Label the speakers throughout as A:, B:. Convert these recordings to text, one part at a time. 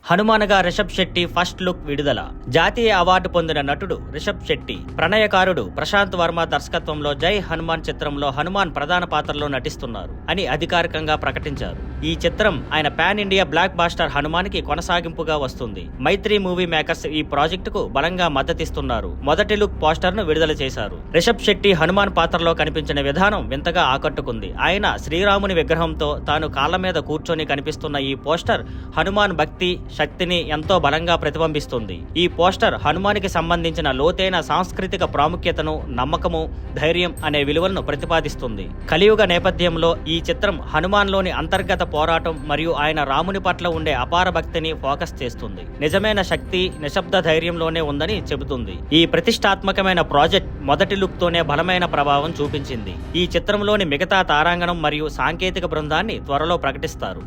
A: హనుమాన్గా Rishabh Shetty first look విడుదల. జాతీయ award పొందిన నటుడు రిషబ్ శెట్టి, ప్రణయకారుడు ప్రశాంత్ వర్మ దర్శకత్వంలో జై హనుమాన్ చిత్రంలో హనుమాన్ ప్రధాన పాత్రలో నటిస్తున్నారు అని అధికారికంగా ప్రకటించారు. ఈ చిత్రం ఆయన pan India blockbuster Hanuman కి కొనసాగింపుగా వస్తుంది. మైత్రి మూవీ మేకర్స్ ఈ ప్రాజెక్టుకు బలంగా మద్దతిస్తున్నారు. మొదటి లుక్ పోస్టర్ ను విడుదల చేశారు. రిషబ్ శెట్టి హనుమాన్ పాత్రలో కనిపించిన విధానం వింతగా ఆకట్టుకుంది. ఆయన శ్రీరాముని విగ్రహంతో తాను కాళ్ల మీద కూర్చొని కనిపిస్తున్న ఈ పోస్టర్ హనుమాన్ భక్తి, శక్తిని ఎంతో బలంగా ప్రతిబింబిస్తుంది. ఈ పోస్టర్ హనుమానికి సంబంధించిన లోతైన సాంస్కృతిక ప్రాముఖ్యతను, నమ్మకము, ధైర్యం అనే విలువలను ప్రతిపాదిస్తుంది. కలియుగ నేపథ్యంలో ఈ చిత్రం హనుమాన్లోని అంతర్గత పోరాటం మరియు ఆయన రాముని పట్ల ఉండే అపార భక్తిని ఫోకస్ చేస్తుంది. నిజమైన శక్తి నిశ్శబ్ద ధైర్యంలోనే ఉందని చెబుతుంది. ఈ ప్రతిష్టాత్మకమైన ప్రాజెక్ట్ మొదటి లుక్ తోనే బలమైన ప్రభావం చూపించింది. ఈ చిత్రంలోని మిగతా తారాంగణం మరియు సాంకేతిక బృందాన్ని త్వరలో ప్రకటిస్తారు.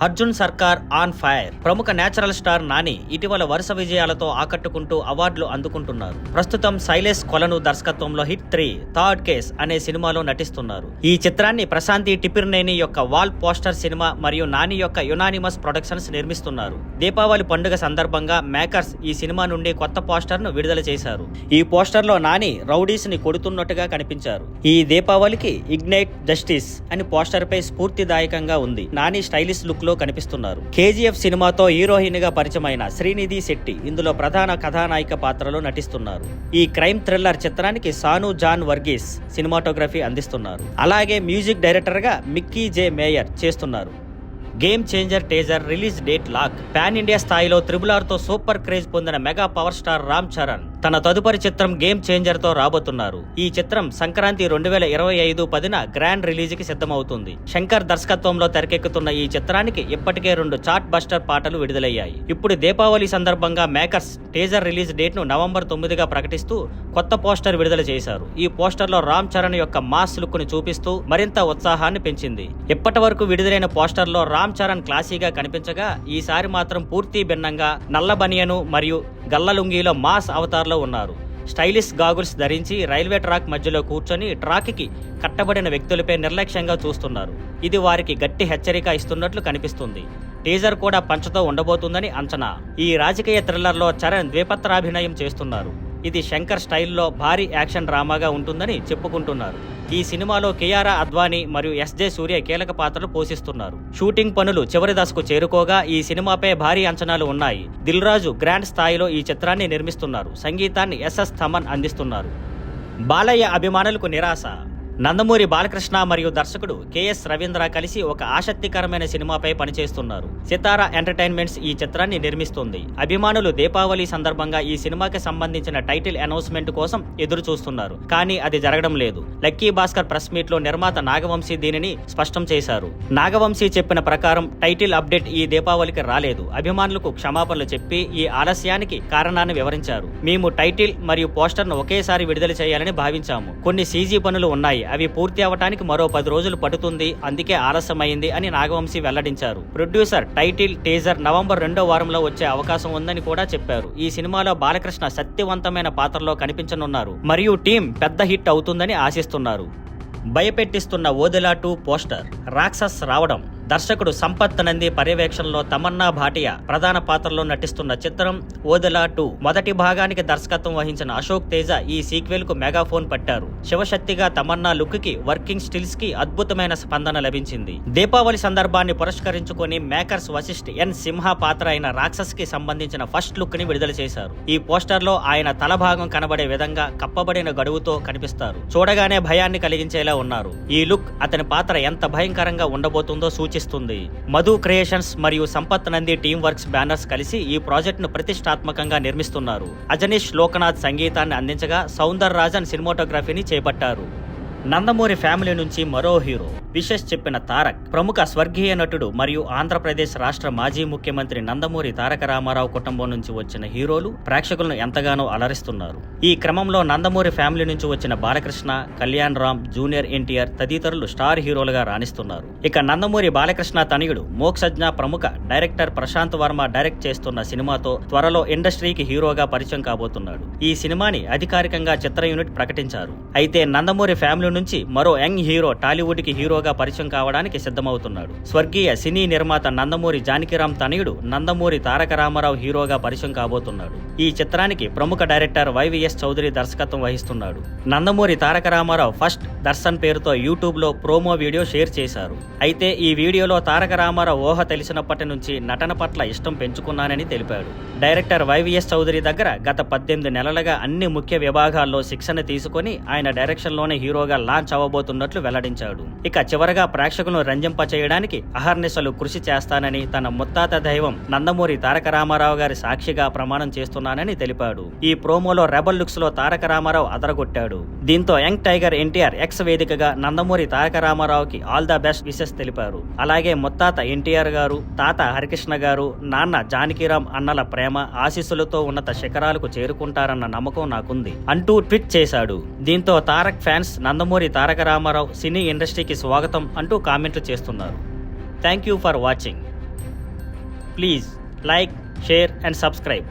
A: అర్జున్ సర్కార్ ఆన్ ఫైర్. ప్రముఖ నేచురల్ స్టార్ నాని ఇటీవల వరుస విజయాలతో ఆకట్టుకుంటూ అవార్డులు అందుకుంటున్నారు. ప్రస్తుతం శైలేష్ కొలను దర్శకత్వంలో హిట్ 3 థర్డ్ కేస్ అనే సినిమాలో నటిస్తున్నారు. ఈ చిత్రాన్ని ప్రశాంతి టిపిర్నేని యొక్క వాల్ పోస్టర్ సినిమా మరియు నాని యొక్క యునానిమస్ ప్రొడక్షన్స్ నిర్మిస్తున్నారు. దీపావళి పండుగ సందర్భంగా మేకర్స్ ఈ సినిమా నుండి కొత్త పోస్టర్ ను విడుదల చేశారు. ఈ పోస్టర్ లో నాని రౌడీస్ ని కొడుతున్నట్టుగా కనిపించారు. ఈ దీపావళికి ఇగ్నైట్ జస్టిస్ అని పోస్టర్ పై స్ఫూర్తిదాయకంగా ఉంది. నాని స్టైలిష్ లుక్ లో కనిపిస్తున్నారు. కేజీఎఫ్ సినిమాతో హీరోయిన్ గా పరిచయమైన శ్రీనిధి శెట్టి ఇందులో ప్రధాన కథానాయిక పాత్రలో నటిస్తున్నారు. ఈ క్రైమ్ థ్రిల్లర్ చిత్రానికి సాను జాన్ వర్గీస్ సినిమాటోగ్రఫీ అందిస్తున్నారు. అలాగే మ్యూజిక్ డైరెక్టర్ గా మిక్కీ జే మేయర్ చేస్తున్నారు. Game Changer teaser release date lock. Pan India స్థాయిలో RRR తో సూపర్ క్రేజ్ పొందిన mega power star Ram Charan తన తదుపరి చిత్రం గేమ్ చేంజర్ తో రాబోతున్నారు. ఈ చిత్రం సంక్రాంతి 2025 10న గ్రాండ్ రిలీజ్ కి సిద్ధమవుతుంది. శంకర్ దర్శకత్వంలో తెరకెక్కుతున్న ఈ చిత్రానికి ఇప్పటికే 2 చార్ట్ బస్టర్ పాటలు విడుదలయ్యాయి. ఇప్పుడు దీపావళి సందర్భంగా మేకర్స్ టీజర్ రిలీజ్ డేట్ ను నవంబర్ 9గా ప్రకటిస్తూ కొత్త పోస్టర్ విడుదల చేశారు. ఈ పోస్టర్ లో రామ్ చరణ్ యొక్క మాస్ లుక్ ను చూపిస్తూ మరింత ఉత్సాహాన్ని పెంచింది. ఇప్పటి వరకు విడుదలైన పోస్టర్ లో రామ్ చరణ్ క్లాసీగా కనిపించగా ఈసారి మాత్రం పూర్తి భిన్నంగా నల్ల బనియను మరియు గల్ల లుంగీలో మాస్ అవతార్లో ఉన్నారు. స్టైలిష్ గాగుల్స్ ధరించి రైల్వే ట్రాక్ మధ్యలో కూర్చొని ట్రాక్ కి కట్టబడిన వ్యక్తులపై నిర్లక్ష్యంగా చూస్తున్నారు. ఇది వారికి గట్టి హెచ్చరిక ఇస్తున్నట్లు కనిపిస్తుంది. టీజర్ కూడా పంచతో ఉండబోతుందని అంచనా. ఈ రాజకీయ థ్రిల్లర్లో చరణ్ ద్విపాత్రాభినయం చేస్తున్నారు. ఇది శంకర్ స్టైల్లో భారీ యాక్షన్ డ్రామాగా ఉంటుందని చెప్పుకుంటున్నారు. ఈ సినిమాలో కియారా అద్వానీ మరియు ఎస్జే సూర్య కీలక పాత్రలు పోషిస్తున్నారు. షూటింగ్ పనులు చివరి దశకు చేరుకోగా ఈ సినిమాపై భారీ అంచనాలు ఉన్నాయి. దిల్ రాజు గ్రాండ్ స్థాయిలో ఈ చిత్రాన్ని నిర్మిస్తున్నారు. సంగీతాన్ని ఎస్ఎస్ థమన్ అందిస్తున్నారు. బాలయ్య అభిమానులకు నిరాశ. నందమూరి బాలకృష్ణ మరియు దర్శకుడు కెఎస్ రవీంద్ర కలిసి ఒక ఆసక్తికరమైన సినిమాపై పనిచేస్తున్నారు. సితారా ఎంటర్టైన్మెంట్స్ ఈ చిత్రాన్ని నిర్మిస్తుంది. అభిమానులు దీపావళి సందర్భంగా ఈ సినిమాకి సంబంధించిన టైటిల్ అనౌన్స్మెంట్ కోసం ఎదురు చూస్తున్నారు. కానీ అది జరగడం లేదు. లక్కీ భాస్కర్ ప్రెస్ మీట్ లో నిర్మాత నాగవంశీ దీనిని స్పష్టం చేశారు. నాగవంశీ చెప్పిన ప్రకారం టైటిల్ అప్డేట్ ఈ దీపావళికి రాలేదు. అభిమానులకు క్షమాపణలు చెప్పి ఈ ఆలస్యానికి కారణాన్ని వివరించారు. మేము టైటిల్ మరియు పోస్టర్ ను ఒకేసారి విడుదల చేయాలని భావించాము. కొన్ని సీజీ పనులు ఉన్నాయి. అవి పూర్తి అవటానికి మరో 10 రోజులు పడుతుంది. అందుకే ఆలస్యమైంది అని నాగవంశీ వెల్లడించారు. ప్రొడ్యూసర్ టైటిల్ టీజర్ నవంబర్ 2వ వారంలో వచ్చే అవకాశం ఉందని కూడా చెప్పారు. ఈ సినిమాలో బాలకృష్ణ శక్తివంతమైన పాత్రలో కనిపించనున్నారు మరియు టీం పెద్ద హిట్ అవుతుందని ఆశిస్తున్నారు. భయపెట్టిస్తున్న ఓదెలా 2 పోస్టర్. రాక్షస్ రావడం. దర్శకుడు సంపత్ నంది పర్యవేక్షణలో తమన్నా భాటియా ప్రధాన పాత్రలో నటిస్తున్న చిత్రం ఓదెలా 2 మొదటి భాగానికి దర్శకత్వం వహించిన అశోక్ తేజ ఈ సీక్వెల్ కు మెగాఫోన్ పట్టారు. శివశక్తిగా తమన్నా లుక్ కి, వర్కింగ్ స్టిల్స్ కి అద్భుతమైన స్పందన లభించింది. దీపావళి సందర్భాన్ని పురస్కరించుకొని మేకర్స్ వశిష్ఠ్ ఎన్ సింహ పాత్ర అయిన రాక్షస్ కి సంబంధించిన ఫస్ట్ లుక్ ని విడుదల చేశారు. ఈ పోస్టర్ లో ఆయన తల భాగం కనబడే విధంగా కప్పబడిన గడువుతో కనిపిస్తారు. చూడగానే భయాన్ని కలిగించేలా ఉన్నారు. ఈ లుక్ అతని పాత్ర ఎంత భయంకరంగా ఉండబోతుందో సూచిస్తుంది. మధు క్రియేషన్స్ మరియు Sampath Nandi team works banners కలిసి ఈ ప్రాజెక్ట్ ను ప్రతిష్టాత్మకంగా నిర్మిస్తున్నారు. అజనీష్ లోకనాథ్ సంగీతాన్ని అందించగా సౌందర్ రాజన్ సినిమాటోగ్రఫీని చేపట్టారు. నందమూరి ఫ్యామిలీ నుంచి మరో హీరో విశేష్ చెప్పిన తారక్. ప్రముఖ స్వర్గీయ నటుడు మరియు ఆంధ్రప్రదేశ్ రాష్ట్ర మాజీ ముఖ్యమంత్రి నందమూరి తారక రామారావు కుటుంబం నుంచి వచ్చిన హీరోలు ప్రేక్షకులను ఎంతగానో అలరిస్తున్నారు. ఈ క్రమంలో నందమూరి ఫ్యామిలీ నుంచి వచ్చిన బాలకృష్ణ, కళ్యాణ్ రామ్, జూనియర్ ఎన్టీఆర్ తదితరులు స్టార్ హీరోలుగా రాణిస్తున్నారు. ఇక నందమూరి బాలకృష్ణ తనయుడు మోక్షజ్ఞ ప్రముఖ డైరెక్టర్ ప్రశాంత్ వర్మ డైరెక్ట్ చేస్తున్న సినిమాతో త్వరలో ఇండస్ట్రీకి హీరోగా పరిచయం కాబోతున్నాడు. ఈ సినిమాని అధికారికంగా చిత్ర యూనిట్ ప్రకటించారు. అయితే నందమూరి ఫ్యామిలీ నుంచి మరో యంగ్ హీరో టాలీవుడ్ కి హీరో హీరోగా పరిచయం కావడానికి సిద్ధమవుతున్నాడు. స్వర్గీయ సినీ నిర్మాత నందమూరి జానకిరామ్ తనయుడు నందమూరి తారక రామారావు హీరోగా పరిచయం కాబోతున్నాడు. ఈ చిత్రానికి ప్రముఖ డైరెక్టర్ వైవిఎస్ చౌదరి దర్శకత్వం వహిస్తున్నాడు. నందమూరి తారక రామారావు ఫస్ట్ దర్శన్ పేరుతో యూట్యూబ్ లో ప్రోమో వీడియో షేర్ చేశారు. అయితే ఈ వీడియోలో తారక రామారావు ఊహ తెలిసినప్పటి నుంచి నటన పట్ల ఇష్టం పెంచుకున్నానని తెలిపాడు. డైరెక్టర్ వైవిఎస్ చౌదరి దగ్గర గత 18 నెలలుగా అన్ని ముఖ్య విభాగాల్లో శిక్షణ తీసుకుని ఆయన డైరెక్షన్ లోనే హీరోగా లాంచ్ అవ్వబోతున్నట్లు వెల్లడించాడు. ఇక చివరగా ప్రేక్షకులను రంజింప చేయడానికి అహర్నిశలు కృషి చేస్తానని తన ముత్తాత దైవం నందమూరి తారక రామారావు గారి సాక్షిగా ప్రమాణం చేస్తున్నానని తెలిపాడు. ఈ ప్రోమోలో రెబల్ లుక్స్ లో తారక రామారావు అదరగొట్టాడు. దీంతో యంగ్ టైగర్ ఎన్టీఆర్ ఎక్స్ వేదికగా నందమూరి తారక రామారావుకి ఆల్ ద బెస్ట్ విషెస్ తెలిపారు. అలాగే ముత్తాత ఎన్టీఆర్ గారు, తాత హరికృష్ణ గారు, నాన్న జానకిరామ్ అన్నల ప్రేమ ఆశీస్సులతో ఉన్నత శిఖరాలకు చేరుకుంటారన్న నమ్మకం నాకుంది అంటూ ట్వీట్ చేశాడు. దీంతో తారక్ ఫ్యాన్స్ నందమూరి తారక రామారావు సినీ ఇండస్ట్రీకి స్వాగతం అంటూ కామెంట్లు చేస్తున్నారు. Thank you for watching. Please like, share and subscribe.